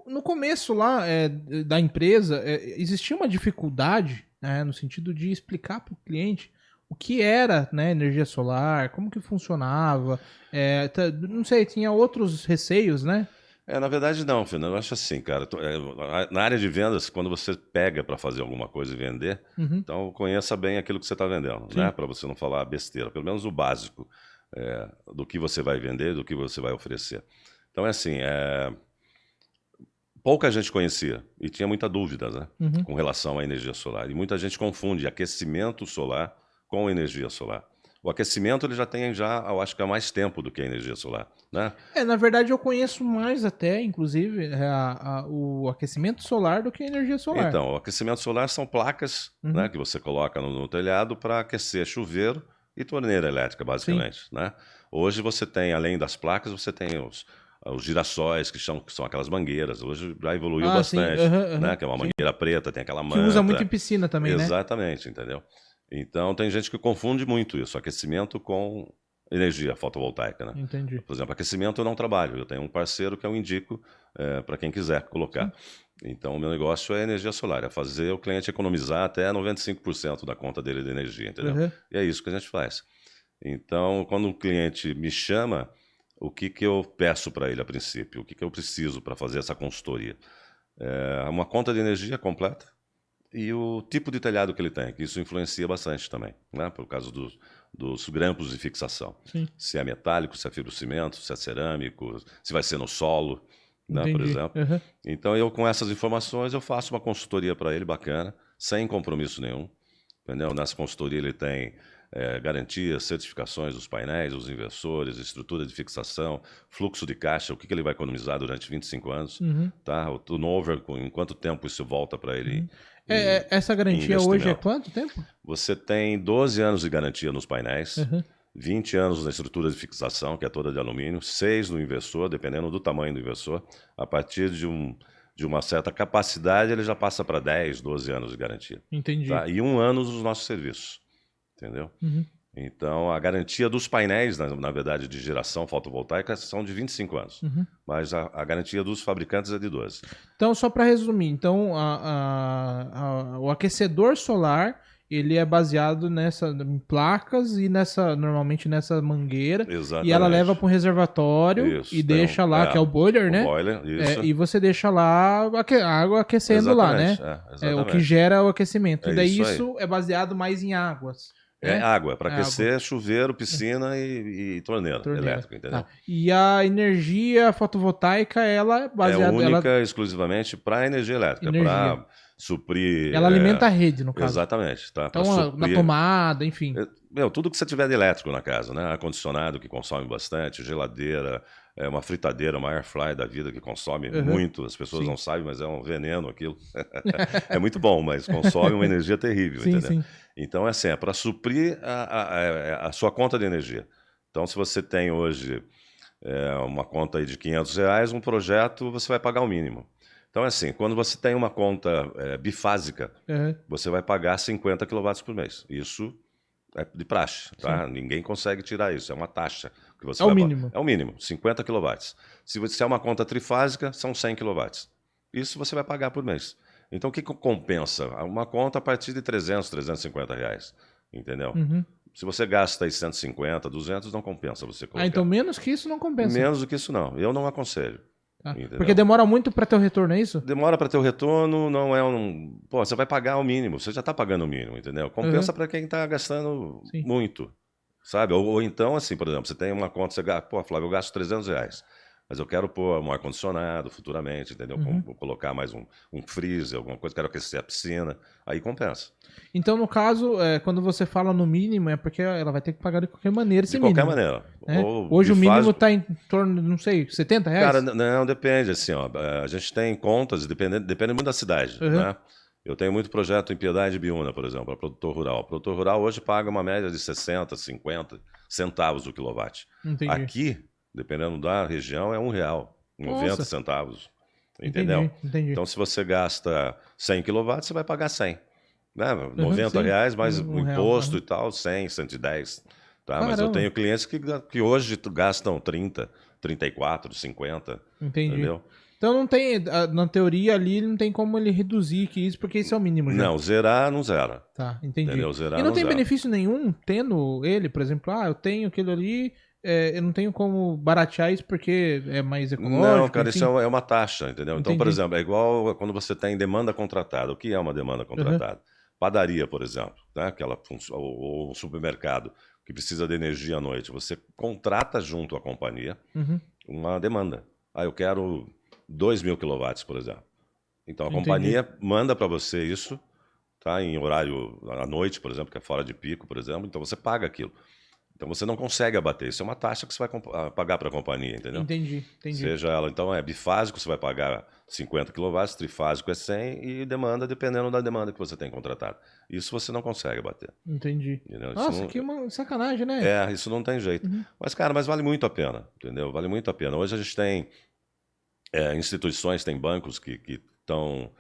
No começo lá da empresa, existia uma dificuldade, né, no sentido de explicar para o cliente o que era, né, energia solar, como que funcionava, não sei, tinha outros receios, né? Na verdade não, Fernando. Eu acho assim, cara. Na área de vendas, quando você pega para fazer alguma coisa e vender, Uhum, então conheça bem aquilo que você está vendendo, né? sim. Para você não falar besteira. Pelo menos o básico do que você vai vender, do que você vai oferecer. Então é assim, pouca gente conhecia e tinha muita dúvida, né? Uhum. Com relação à energia solar. E muita gente confunde aquecimento solar com energia solar. O aquecimento ele já tem eu acho que há mais tempo do que a energia solar, né? Na verdade eu conheço mais até, inclusive, o aquecimento solar do que a energia solar. Então, o aquecimento solar são placas, né, Uhum, que você coloca no telhado para aquecer chuveiro e torneira elétrica, sim. basicamente, né? Hoje você tem, além das placas, você tem os girassóis, que são aquelas mangueiras. Hoje já evoluiu Ah, sim. bastante, Aham, né? aham, Que é uma sim. mangueira preta, tem aquela Que usa muito em manta. piscina também, né? Exatamente, entendeu? Então tem gente que confunde muito isso, aquecimento com energia fotovoltaica, né? Entendi. Por exemplo, aquecimento eu não trabalho, eu tenho um parceiro que eu indico para quem quiser colocar. Sim. Então o meu negócio é energia solar, é fazer o cliente economizar até 95% da conta dele de energia, entendeu? Aham. E é isso que a gente faz. Então, quando um cliente me chama, o que que eu peço para ele a princípio? O que que eu preciso para fazer essa consultoria? Uma conta de energia completa, e o tipo de telhado que ele tem, que isso influencia bastante também, né? Por causa dos grampos de fixação. Sim. Se é metálico, se é fibrocimento, se é cerâmico, se vai ser no solo, né, por Entendi. exemplo. Aham. Então eu com essas informações eu faço uma consultoria para ele bacana, sem compromisso nenhum, entendeu? Nessa consultoria ele tem garantias, certificações dos painéis, dos inversores, estrutura de fixação, fluxo de caixa, o que que ele vai economizar durante 25 anos, Uhum. tá? O turnover, em quanto tempo isso volta para ele Uhum. em, Essa em garantia hoje é investimento. quanto tempo? Você tem 12 anos de garantia nos painéis, Aham. 20 anos na estrutura de fixação, que é toda de alumínio, 6 no inversor, dependendo do tamanho do inversor. A partir de uma certa capacidade, ele já passa para 10, 12 anos de garantia. Entendi. Tá? E 1 ano dos nossos serviços, entendeu? Uhum. Então, a garantia dos painéis, na verdade, de geração fotovoltaica, são de 25 anos. Uhum. Mas a garantia dos fabricantes é de 12. Então, só para resumir, então o aquecedor solar ele é baseado em placas e normalmente nessa mangueira, e ela leva Exatamente. para um reservatório e Isso. deixa lá, que é o boiler, O né? boiler, isso. E você deixa lá a água aquecendo lá, né? Exatamente, O que exatamente. gera o aquecimento. E É daí isso aí. isso é baseado mais em águas, É né? água, para É água. aquecer chuveiro, piscina e torneira Torneira. elétrica, Tá. entendeu? E a energia fotovoltaica, ela é É baseada. única exclusivamente para energia elétrica, Energia. para suprir. Ela alimenta a rede, no caso. Exatamente, tá? Para Então, na suprir. tomada, enfim. Tudo que você tiver de elétrico na casa, né? Ar-condicionado que consome bastante, geladeira, uma fritadeira, uma air fry da vida que consome Aham. muito. As pessoas Sim. não sabem, mas é um veneno aquilo. É muito bom, mas consome uma energia terrível, Sim, entendeu? sim. Então, é para suprir a sua conta de energia. Então, se você tem hoje uma conta aí de R$ 500, um projeto você vai pagar o mínimo. Então, é assim, quando você tem uma conta bifásica, Aham. você vai pagar 50 quilowatts por mês. Isso é de praxe, Sim. tá? Ninguém consegue tirar isso, é uma taxa que você É o vai pagar. mínimo. É o mínimo, 50 quilowatts. Se você é uma conta trifásica, são 100 quilowatts. Isso você vai pagar por mês. Então, o que compensa? Uma conta a partir de R$ 350, entendeu? Uhum. Se você gasta aí 150, 200, não compensa você Então colocar. menos que isso não compensa. Menos do que isso não. Eu não aconselho. Tá? Porque Entendeu? demora muito para ter o retorno, é isso? Demora para ter o retorno, não é um. Pô, você vai pagar o mínimo, você já está pagando o mínimo, entendeu? Aham. Compensa para quem está gastando Sim. muito, sabe? Ou então, assim, por exemplo, você tem uma conta, você gasta, pô, Flávio, eu gasto R$ 300, mas eu quero pôr um ar-condicionado futuramente, entendeu? Uhum. Vou colocar mais um freezer, alguma coisa, quero aquecer a piscina, aí compensa. Então, no caso, quando você fala no mínimo, é porque ela vai ter que pagar de qualquer maneira esse De qualquer mínimo. maneira. Né? Ou Hoje o mínimo bifásico. está em torno, não sei, R$ 70? Cara, não, depende, assim, ó, a gente tem contas, depende muito da cidade, Aham. né? Eu tenho muito projeto em Piedade e Biúna, por exemplo, para produtor rural. O produtor rural hoje paga uma média de 60, 50 centavos o quilowatt. Entendi. Aqui, dependendo da região, é R$ 1, 90 Nossa. centavos, entendeu? Entendi, entendi. Então, se você gasta 100 quilowatts, você vai pagar 100, né? Aham, sim. R$ 90, mais o R$ 1. imposto Aham. e tal, 100, 110, tá? Mas eu Caramba. tenho clientes que hoje gastam 30, 34, 50, Entendi. entendeu? Então não tem, na teoria ali, não tem como ele reduzir que isso, porque isso é o mínimo já. Não, zerar não zera. Tá, entendi. Entendeu? E Zerar não não tem zera. benefício nenhum tendo ele, por exemplo, eu tenho aquilo ali, eu não tenho como baratear isso porque é mais ecológico, Não, cara, isso enfim. é uma taxa, entendeu? Então, por Entendi. exemplo, é igual quando você tem demanda contratada. O que é uma demanda Aham. contratada? Padaria, por exemplo, né? Ou um supermercado que precisa de energia à noite. Você contrata junto à companhia Uhum. uma demanda. Ah, eu quero 2.000 quilowatts, por exemplo. Então a Entendi. companhia manda para você isso, tá? Em horário à noite, por exemplo, que é fora de pico, por exemplo. Então você paga aquilo. Então você não consegue abater. Isso é uma taxa que você vai pagar para a companhia, entendeu? Entendi. Seja ela, então, bifásico, você vai pagar 50 quilowatts, trifásico é 100 e demanda, dependendo da demanda que você tem contratado. Isso você não consegue bater, Entendi. entendeu? Nossa, que uma sacanagem, né? Isso não tem jeito. Uhum. Mas, cara, vale muito a pena, entendeu? Vale muito a pena. Hoje a gente tem instituições, tem bancos que estão,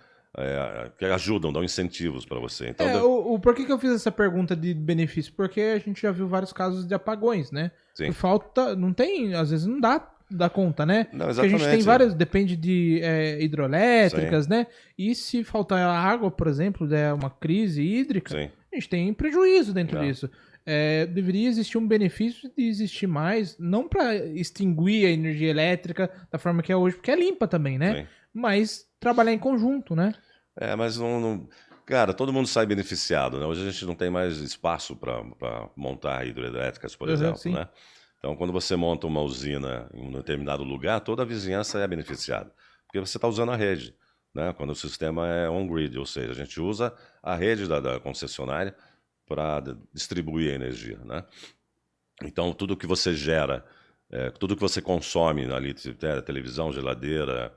que ajudam, dão incentivos para você. Então, Por que eu fiz essa pergunta de benefício? Porque a gente já viu vários casos de apagões, né? sim. Por falta, não tem, às vezes não dá conta, né? Não, Porque a gente tem exatamente. várias, depende de hidroelétricas, Sim. né? E se faltar água, por exemplo, der uma crise hídrica, Sim. a gente tem prejuízo dentro Não. disso. Deveria existir um benefício de existir mais, não para extinguir a energia elétrica da forma que é hoje, porque é limpa também, né? Sim. Mas trabalhar em conjunto, né? Mas não. Cara, todo mundo sai beneficiado, né? Hoje a gente não tem mais espaço para montar hidrelétricas, por exemplo, Sim. né? Então, quando você monta uma usina em um determinado lugar, toda a vizinhança é beneficiada, porque você está usando a rede, né? Quando o sistema é on-grid, ou seja, a gente usa a rede da concessionária para distribuir a energia, né? Então, tudo que você gera, tudo que você consome ali, televisão, geladeira,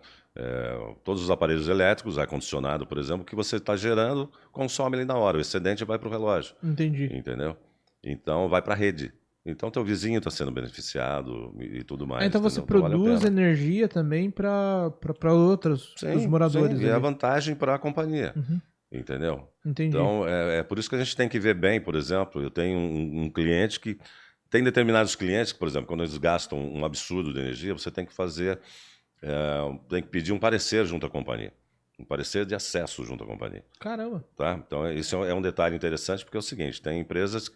todos os aparelhos elétricos, ar-condicionado, por exemplo, que você está gerando, consome ali na hora. O excedente vai para o relógio. Entendi. Entendeu? Então, vai para a rede. Então, teu vizinho está sendo beneficiado e tudo mais. Então você Entendeu? Então, vale a produz pena. energia também para outros, os Sim, moradores sim. E é a ali. vantagem para a companhia. Uhum. Entendeu? Entendi. Então, é por isso que a gente tem que ver bem, por exemplo, eu tenho um cliente que tem determinados clientes que, por exemplo, quando eles gastam um absurdo de energia, você tem que fazer, tem que pedir um parecer junto à companhia, um parecer de acesso junto à companhia, Caramba. tá? Então, isso é um detalhe interessante, porque é o seguinte, tem empresas,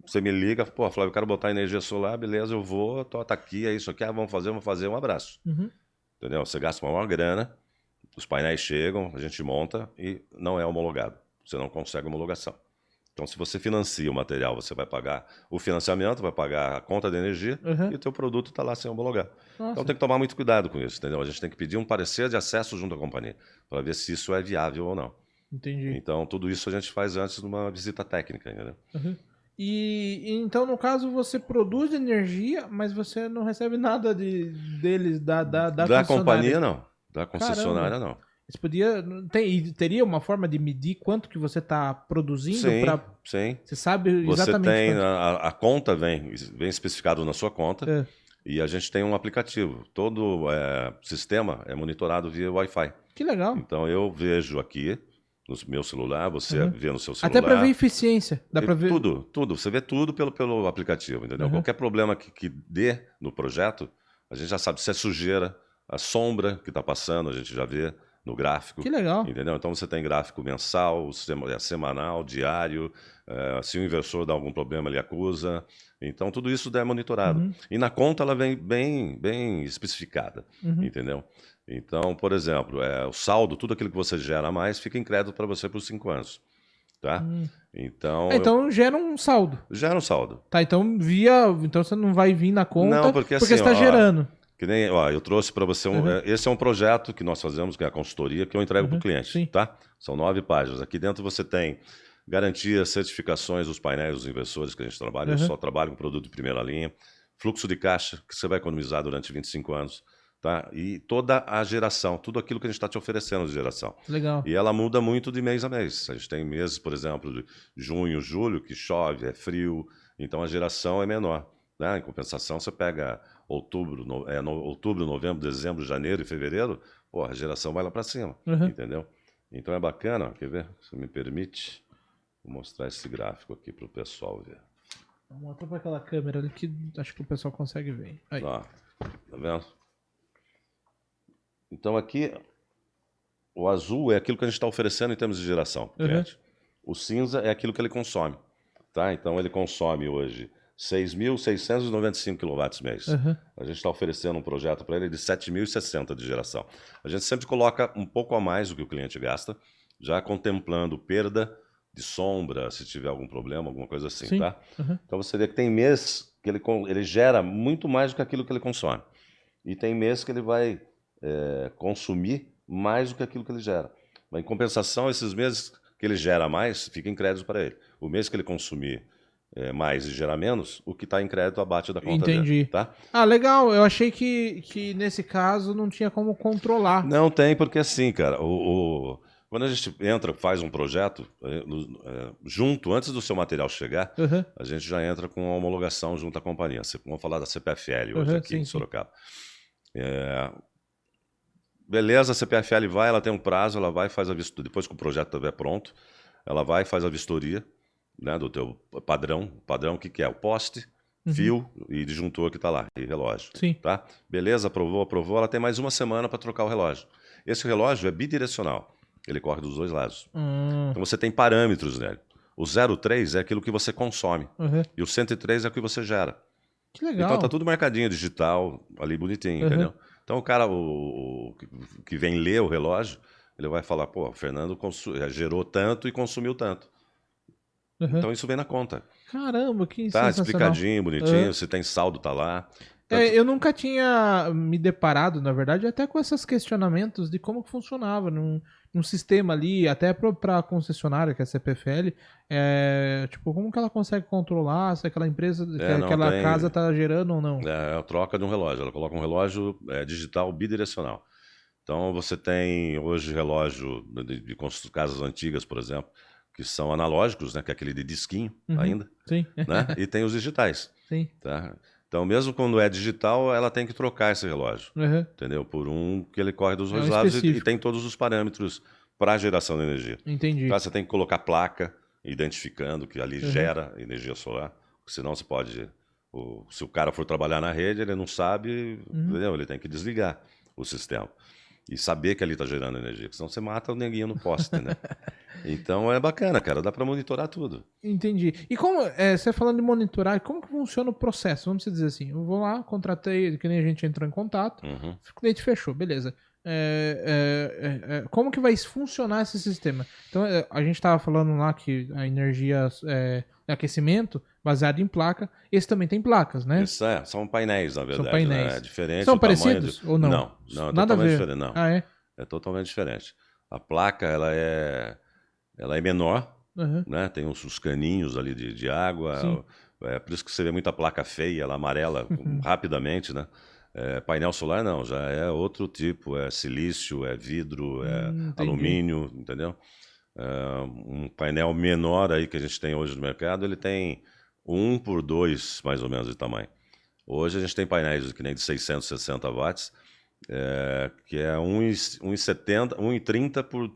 você me liga, pô, Flávio, eu quero botar energia solar, beleza, eu vou, tá aqui, é isso aqui, vamos fazer, um abraço. Uhum. Entendeu? Você gasta uma maior grana, os painéis chegam, a gente monta e não é homologado. Você não consegue homologação. Então, se você financia o material, você vai pagar o financiamento, vai pagar a conta de energia Uhum. e o teu produto está lá sem homologar. Então, Nossa. tem que tomar muito cuidado com isso, entendeu? A gente tem que pedir um parecer de acesso junto à companhia para ver se isso é viável ou não. Entendi. Então, tudo isso a gente faz antes de uma visita técnica, entendeu? Uhum. E então, no caso, você produz energia, mas você não recebe nada deles, da Da concessionária. companhia, não. Da Caramba. concessionária, não. Você teria uma forma de medir quanto que você está produzindo Sim, para. sim. Você sabe Você exatamente tem, quanto. a conta vem especificado na sua conta. É. E a gente tem um aplicativo. Todo sistema é monitorado via Wi-Fi. Que legal. Então eu vejo aqui no meu celular, você vê no seu celular. Até para ver eficiência. Dá para ver. Tudo. Você vê tudo pelo aplicativo, entendeu? Qualquer problema que dê no projeto, a gente já sabe se é sujeira, a sombra que está passando, a gente já vê no gráfico. Que legal. Entendeu? Então você tem gráfico mensal, semanal, diário. Se o inversor dá algum problema, ele acusa. Então tudo isso é monitorado. E na conta ela vem bem especificada, entendeu? Então, por exemplo, o saldo, tudo aquilo que você gera a mais, fica em crédito para você por 5 anos. Tá? Então, Então gera um saldo. gera um saldo. Tá, então você não vai vir na conta Não, porque assim, você está gerando. Que nem, eu trouxe para você esse é um projeto que nós fazemos, que é a consultoria, que eu entrego para o cliente, sim. tá? São 9 páginas. Aqui dentro você tem garantias, certificações dos painéis dos inversores que a gente trabalha. Eu só trabalho com produto de primeira linha. Fluxo de caixa, que você vai economizar durante 25 anos. Tá? E toda a geração, tudo aquilo que a gente está te oferecendo de geração. Legal. E ela muda muito de mês a mês. A gente tem meses, por exemplo, de junho, julho, que chove, é frio, então a geração é menor. Né? Em compensação, você pega outubro, novembro, dezembro, janeiro e fevereiro, a geração vai lá para cima, entendeu? Então é bacana, quer ver? Se me permite, vou mostrar esse gráfico aqui para o pessoal ver. Vamos mostrar para aquela câmera ali que acho que o pessoal consegue ver. Aí. Ó, tá vendo? Então aqui, o azul é aquilo que a gente está oferecendo em termos de geração para o cliente. O cinza é aquilo que ele consome. Tá? Então ele consome hoje 6.695 kW mês. A gente está oferecendo um projeto para ele de 7.060 de geração. A gente sempre coloca um pouco a mais do que o cliente gasta, já contemplando perda de sombra, se tiver algum problema, alguma coisa assim. Sim. Tá? Então você vê que tem mês que ele gera muito mais do que aquilo que ele consome. E tem mês que ele vai consumir mais do que aquilo que ele gera. Mas, em compensação, esses meses que ele gera mais, fica em crédito para ele. O mês que ele consumir mais e gerar menos, o que está em crédito abate da conta dele. Tá? Ah, legal. Eu achei que nesse caso não tinha como controlar. Não tem, porque assim, cara, quando a gente entra, faz um projeto, junto, antes do seu material chegar, a gente já entra com a homologação junto à companhia. Vamos falar da CPFL hoje aqui em Sorocaba. Beleza, a CPFL vai, ela tem um prazo, ela vai, faz a vistoria. Depois que o projeto estiver pronto, ela vai, faz a vistoria, né, do teu padrão. Padrão, o que é? O poste, fio e disjuntor que está lá, e relógio. Sim. Tá? Beleza, aprovou, ela tem mais uma semana para trocar o relógio. Esse relógio é bidirecional, ele corre dos dois lados. Então você tem parâmetros nele. O 03 é aquilo que você consome, e o 103 é o que você gera. Que legal. Então tá tudo marcadinho, digital, ali bonitinho, entendeu? Então o cara que vem ler o relógio, ele vai falar, pô, o Fernando gerou tanto e consumiu tanto. Então isso vem na conta. Caramba, que tá sensacional. Explicadinho, bonitinho, se tem saldo, tá lá. Eu nunca tinha me deparado, na verdade, até com esses questionamentos de como funcionava num sistema ali, até para a concessionária, que é a CPFL, tipo, como que ela consegue controlar se aquela empresa, aquela casa está gerando ou não? É a troca de um relógio, ela coloca um relógio digital bidirecional. Então você tem hoje relógio de casas antigas, por exemplo, que são analógicos, né, que é aquele de disquinho ainda, Sim. Né? E tem os digitais. Sim. Tá? Então, mesmo quando é digital, ela tem que trocar esse relógio, entendeu? Por um que ele corre dos dois lados e tem todos os parâmetros para geração de energia. Entendi. Então, você tem que colocar placa, identificando que ali gera energia solar, senão você pode... se o cara for trabalhar na rede, ele não sabe, entendeu? Ele tem que desligar o sistema e saber que ali está gerando energia, senão você mata o neguinho no poste, né? Então é bacana, cara, dá para monitorar tudo. Entendi. E como, você falando de monitorar, como que funciona o processo? Vamos dizer assim, eu vou lá, contratei, que nem a gente entrou em contato, o cliente fechou, beleza. Como que vai funcionar esse sistema? Então, a gente estava falando lá que a energia aquecimento baseado em placa, esse também tem placas, né? Isso são painéis, na verdade. São painéis. Né? É diferente. São parecidos ou não? Não, é nada a totalmente ver. diferente. Não. Ah, é? É totalmente diferente. A placa, ela é menor, né? Tem os caninhos ali de água. Por isso que você vê muita placa feia, ela amarela rapidamente, né? Painel solar não, já é outro tipo, é silício, é vidro, é alumínio, entendeu? Um painel menor aí que a gente tem hoje no mercado, ele tem 1/2 mais ou menos de tamanho. Hoje a gente tem painéis que nem de 660 watts, que é 1,70, 1,30 por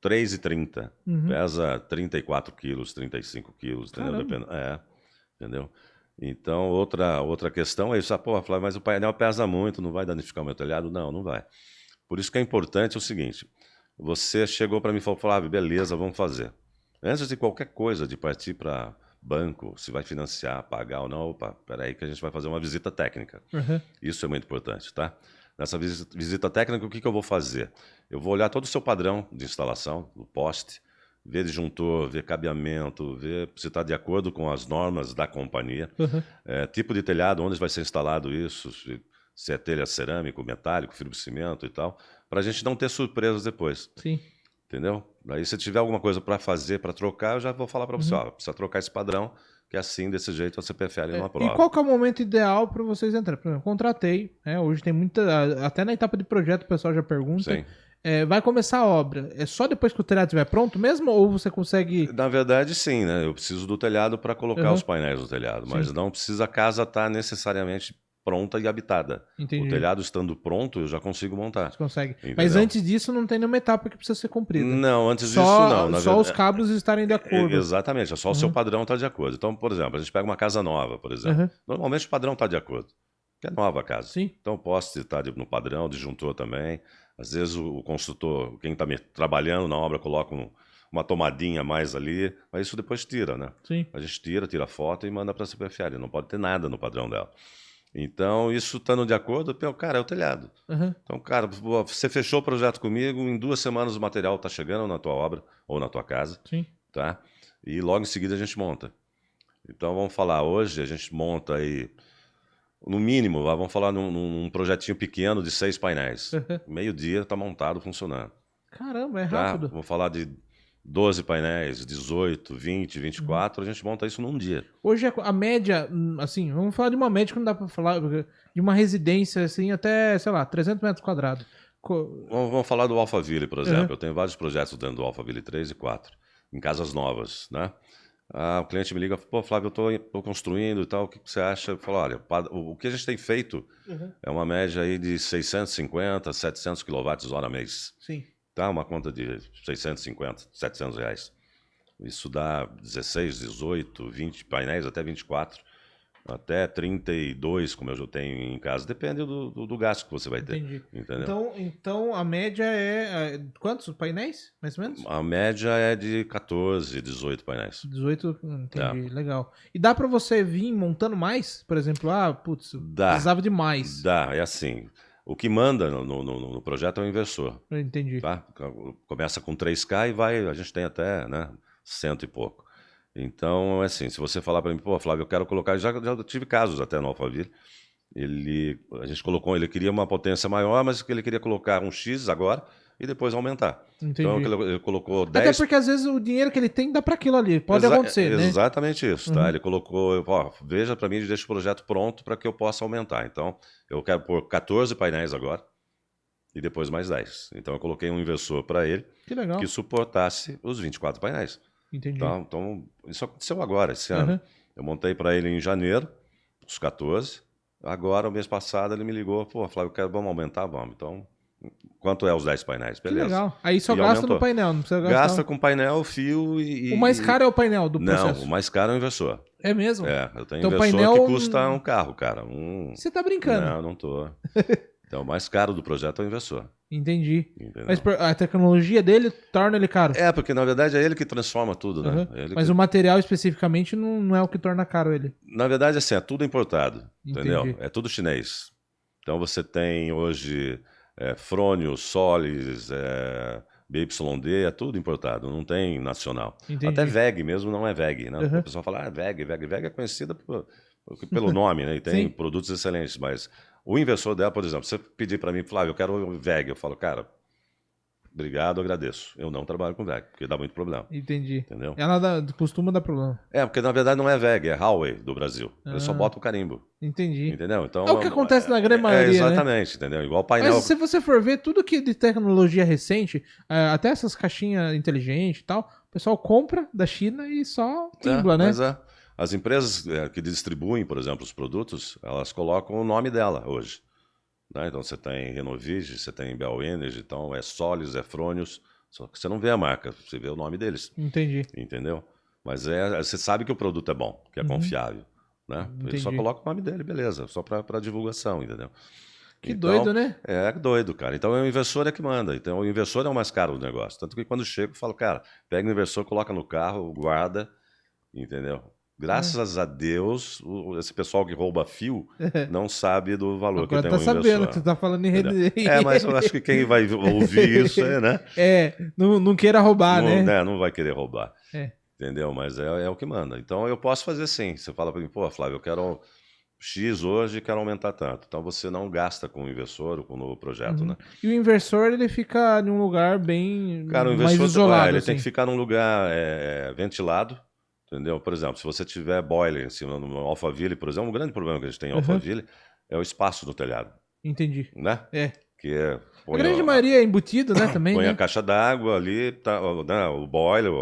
3,30. Pesa 34 quilos, 35 quilos, entendeu? Entendeu? Então, outra questão é isso. Flávio, mas o painel pesa muito, não vai danificar o meu telhado? Não, não vai. Por isso que é importante o seguinte, você chegou para mim e falou, Flávio, beleza, vamos fazer. Antes de qualquer coisa, de partir para banco, se vai financiar, pagar ou não, peraí que a gente vai fazer uma visita técnica. Isso é muito importante, tá? Nessa visita técnica, o que eu vou fazer? Eu vou olhar todo o seu padrão de instalação, do poste, ver disjuntor, ver cabeamento, ver se está de acordo com as normas da companhia, tipo de telhado, onde vai ser instalado isso, se é telha cerâmico, metálico, fibrocimento e tal, para a gente não ter surpresas depois. Sim. Entendeu? Daí se tiver alguma coisa para fazer, para trocar, eu já vou falar para você, precisa trocar esse padrão, que é assim, desse jeito, a CPFL não aprova. E qual que é o momento ideal para vocês entrarem? Por exemplo, contratei, hoje tem muita, até na etapa de projeto o pessoal já pergunta, Sim. Vai começar a obra, é só depois que o telhado estiver pronto mesmo, ou você consegue... Na verdade, sim, né? Eu preciso do telhado para colocar os painéis no telhado, mas não precisa a casa estar necessariamente pronta e habitada. Entendi. O telhado estando pronto, eu já consigo montar. Você consegue. Entendeu? Mas antes disso não tem nenhuma etapa que precisa ser cumprida. Não, antes disso não. Só os cabos estarem de acordo. Exatamente, é só o seu padrão estar de acordo. Então, por exemplo, a gente pega uma casa nova, por exemplo. Normalmente o padrão está de acordo. que é nova a casa. Sim. Então, posso estar no padrão, disjuntor também. Às vezes, o construtor, quem está trabalhando na obra, coloca uma tomadinha a mais ali, mas isso depois tira, né? Sim. A gente tira foto e manda para a CPFL. Não pode ter nada no padrão dela. Então, isso estando de acordo, cara, é o telhado. Uhum. Então, cara, você fechou o projeto comigo, em 2 semanas o material está chegando na tua obra ou na tua casa, Sim. tá? E logo em seguida a gente monta. Então, vamos falar, hoje a gente monta aí, no mínimo, vamos falar num projetinho pequeno de 6 painéis. Meio-dia está montado, funcionando. Caramba, é Tá? rápido. Vamos falar de 12 painéis, 18, 20, 24, a gente monta isso num dia. Hoje a média, assim, vamos falar de uma média que não dá pra falar, de uma residência, assim, até, sei lá, 300 metros quadrados. Vamos falar do Alphaville, por exemplo. Eu tenho vários projetos dentro do Alphaville 3 e 4, em casas novas, né? O cliente me liga, pô, Flávio, eu tô construindo e tal, o que você acha? Eu falo, olha, o que a gente tem feito é uma média aí de 650, 700 kWh mês. Sim. Tá? Uma conta de 650, 700 reais. Isso dá 16, 18, 20 painéis, até 24, até 32, como eu já tenho em casa. Depende do gasto que você vai ter. Entendi. Entendeu? Então a média é quantos painéis, mais ou menos? A média é de 14, 18 painéis. 18, entendi, legal. E dá pra você vir montando mais? Por exemplo, putz, precisava de mais. Dá, é assim. O que manda no projeto é o inversor. Eu entendi. Tá? Começa com 3K e vai, a gente tem até, né, 100 e pouco. Então, é assim, se você falar para mim, pô, Flávio, eu quero colocar, já tive casos até no Alphaville, a gente colocou, ele queria uma potência maior, mas ele queria colocar um X agora e depois aumentar. Entendi. Então, ele colocou 10... Até porque às vezes o dinheiro que ele tem dá para aquilo ali, pode acontecer, né? Exatamente isso, tá? Ele colocou, veja para mim, deixa o projeto pronto para que eu possa aumentar. Então, eu quero pôr 14 painéis agora e depois mais 10. Então, eu coloquei um inversor para ele que suportasse os 24 painéis. Entendi. Então, isso aconteceu agora, esse ano. Eu montei para ele em janeiro, os 14. Agora, o mês passado, ele me ligou, pô, Flávio, vamos aumentar? Vamos. Então, quanto é os 10 painéis? Beleza. Que legal. Aí só E gasta aumentou. no painel, não precisa gastar. Gasta com painel, fio e... O mais caro é o painel do processo? Não, o mais caro é o inversor. É mesmo? Eu tenho então, inversor painel... que custa um carro, cara. Você tá brincando? Não, não tô. Então, o mais caro do projeto é o inversor. Entendi. Entendeu? Mas a tecnologia dele torna ele caro? Porque na verdade é ele que transforma tudo, né? Mas o material especificamente não é o que torna caro ele? Na verdade, assim, é tudo importado, entendeu? Entendi. É tudo chinês. Então você tem hoje Frônio, Solis, BYD, é tudo importado, não tem nacional. Entendi. Até VEG mesmo não é VEG, né? O pessoal fala, VEG é conhecida pelo nome, né? E tem produtos excelentes, mas o inversor dela, por exemplo, você pedir para mim, Flávio, eu quero VEG, eu falo, cara, obrigado, agradeço. Eu não trabalho com VEG, porque dá muito problema. Entendi. Entendeu? Ela costuma dar problema. Porque na verdade não é VEG, é Huawei do Brasil. Ele só bota o carimbo. Entendi. Entendeu? Então, é o que acontece na grande maioria, exatamente, né? Entendeu? Igual painel... Mas se você for ver, tudo que de tecnologia recente, até essas caixinhas inteligentes e tal, o pessoal compra da China e só timbla, né? Mas as empresas que distribuem, por exemplo, os produtos, elas colocam o nome dela hoje. Né? Então você tem Renovige, você tem Bell Energy, então é Solis, é Frônios, só que você não vê a marca, você vê o nome deles. Entendi. Entendeu? Mas você sabe que o produto é bom, que é confiável. Né? Ele só coloca o nome dele, beleza, só para divulgação, entendeu? Que doido, né? É doido, cara. Então o inversor é que manda. Então o inversor é o mais caro do negócio. Tanto que quando chego, eu falo, cara, pega o inversor, coloca no carro, guarda, entendeu? Graças a Deus, esse pessoal que rouba fio não sabe do valor agora que tem o inversor. inversor. Sabendo que você tá falando em mas eu acho que quem vai ouvir isso, né? Não queira roubar, né? Não vai querer roubar. Entendeu? Mas é o que manda. Então eu posso fazer sim. Você fala para mim, pô, Flávio, eu quero X hoje e quero aumentar tanto. Então você não gasta com o inversor ou com o novo projeto, né? E o inversor, ele fica em um lugar bem Cara, o mais inversor, isolado. ele assim. tem que ficar num lugar ventilado, entendeu? Por exemplo, se você tiver boiler em cima no Alphaville, por exemplo, um grande problema que a gente tem em Alphaville é o espaço do telhado. Entendi. Né? Que a grande maioria é embutido, né, também, põe né? a caixa d'água ali, tá, né, o boiler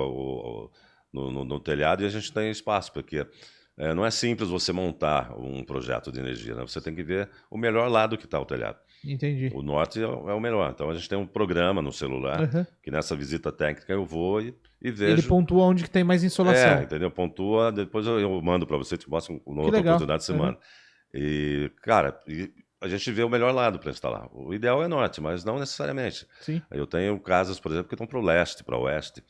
no telhado e a gente tem espaço, porque não é simples você montar um projeto de energia, né? Você tem que ver o melhor lado que está o telhado. Entendi. O norte é o melhor. Então a gente tem um programa no celular, que nessa visita técnica eu vou e vejo... Ele pontua onde que tem mais insolação. Entendeu? Pontua, depois eu mando para você, te mostro uma outra oportunidade de semana. E, cara, a gente vê o melhor lado para instalar. O ideal é norte, mas não necessariamente. Sim. Eu tenho casas, por exemplo, que estão para o leste, para o oeste.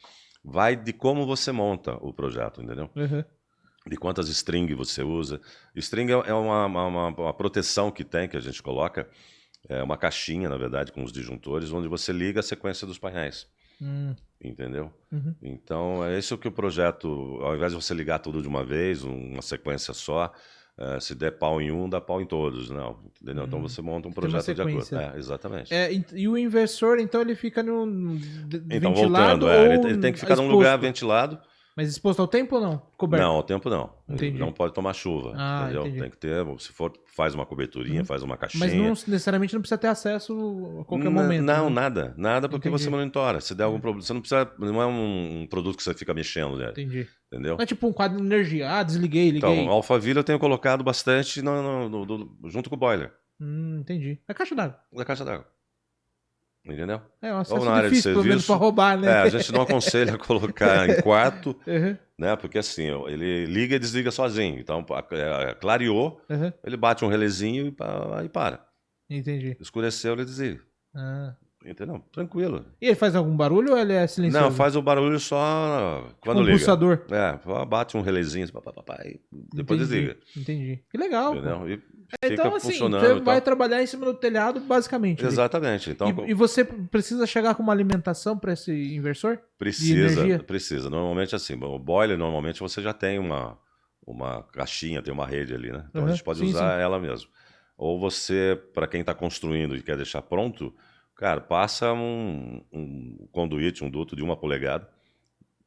Vai de como você monta o projeto, entendeu? Uhum. De quantas string você usa. String é uma proteção que tem, que a gente coloca, é uma caixinha, na verdade, com os disjuntores, onde você liga a sequência dos painéis. Entendeu? Uhum. Então, é isso que o projeto, ao invés de você ligar tudo de uma vez, uma sequência só, se der pau em um, dá pau em todos, não, entendeu? Então você monta um Tem uma projeto de acordo. sequência. Exatamente. E o inversor, então, ele fica Então, ventilado voltando, ou ele tem que ficar num exposto? lugar ventilado. Mas exposto ao tempo ou não? Coberto? Não, ao tempo não. Entendi. Ele não pode tomar chuva, Ah, entendeu? entendi. Tem que ter, se for, faz uma coberturinha, faz uma caixinha. Mas não necessariamente não precisa ter acesso a qualquer momento. Não, né? nada, porque Entendi. você monitora. Se der algum problema, você não precisa, não é um produto que você fica mexendo, né? Entendi. Entendeu? Não é tipo um quadro de energia. Ah, desliguei, liguei. Então, Alphaville eu tenho colocado bastante junto com o boiler, Entendi. É caixa d'água. da caixa d'água. Entendeu? É um Ou acesso na área de difícil, pelo menos, serviço. pra roubar, né? A gente não aconselha colocar em quarto, Uhum, né? Porque assim, ele liga e desliga sozinho. Então, clareou, uhum. ele bate um relezinho e para. Entendi. Escureceu, ele desliga. Ah. Entendeu? Tranquilo. E ele faz algum barulho ou ele é silencioso? Não, faz o barulho só quando um liga. pulsador. Só bate um relezinho, e depois desliga. Entendi. Que legal, pô. Entendeu? E Então, fica assim, funcionando. você e vai tal. trabalhar em cima do telhado, basicamente. ali. Exatamente. Então, E você precisa chegar com uma alimentação para esse inversor? precisa, energia? precisa. Normalmente, assim, o boiler, normalmente você já tem uma caixinha, tem uma rede ali, né? Então a Uhum, gente pode sim, usar ela mesmo. Ou você, para quem está construindo e quer deixar pronto, cara, passa um conduíte, um duto de 1 polegada,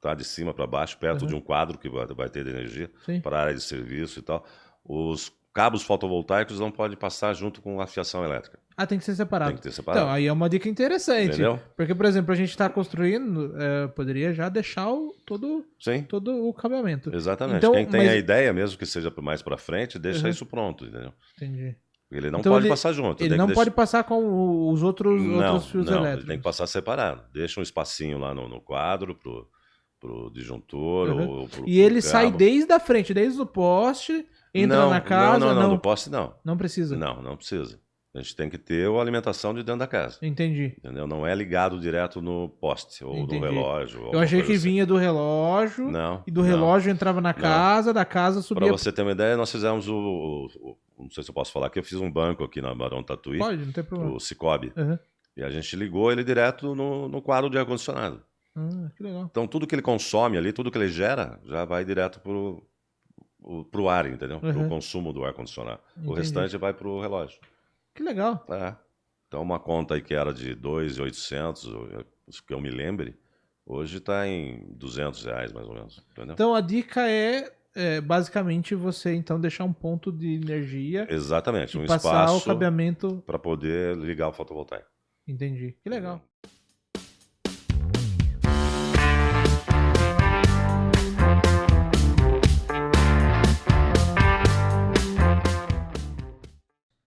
tá? De cima para baixo, perto Uhum. de um quadro que vai ter de energia, Sim. para a área de serviço e tal. Os cabos fotovoltaicos não podem passar junto com a fiação elétrica. Ah, tem que ser separado. Tem que ter separado. Então, aí é uma dica interessante. Entendeu? Porque, por exemplo, a gente está construindo, poderia já deixar Sim, todo o cabeamento. exatamente. Então, Quem tem mas- a ideia, mesmo que seja mais para frente, deixa Uhum. isso pronto, entendeu? Entendi. Ele não Então pode ele- passar junto. Ele tem não que pode passar com os outros fios não, elétricos. ele tem que passar separado. Deixa um espacinho lá no quadro pro disjuntor Uhum. ou pro E ele cabo. sai desde a frente, desde o poste, entra Não, na casa. não, do poste não. Não precisa. Não precisa. A gente tem que ter a alimentação de dentro da casa. Entendi. Entendeu? Não é ligado direto no poste ou Entendi. no relógio. Eu achei que assim. vinha do relógio. Não. E do relógio entrava na casa, da casa Para subia. você ter uma ideia, nós fizemos não sei se eu posso falar aqui, eu fiz um banco aqui na Barão Tatuí, Pode, não tem problema. o Cicobi. Uhum. E a gente ligou ele direto no quadro de ar-condicionado. Que legal. Então tudo que ele consome ali, tudo que ele gera, já vai direto pro ar, entendeu? Uhum. Pro consumo do ar-condicionado. O Entendi. restante vai pro relógio. Que legal. Então uma conta aí que era de 2.800, que eu me lembre, hoje está em R$ 200 mais ou menos, entendeu? Então a dica é basicamente você então deixar um ponto de energia Exatamente, e um passar o espaço cabeamento. para poder ligar o fotovoltaico. Entendi. Que legal.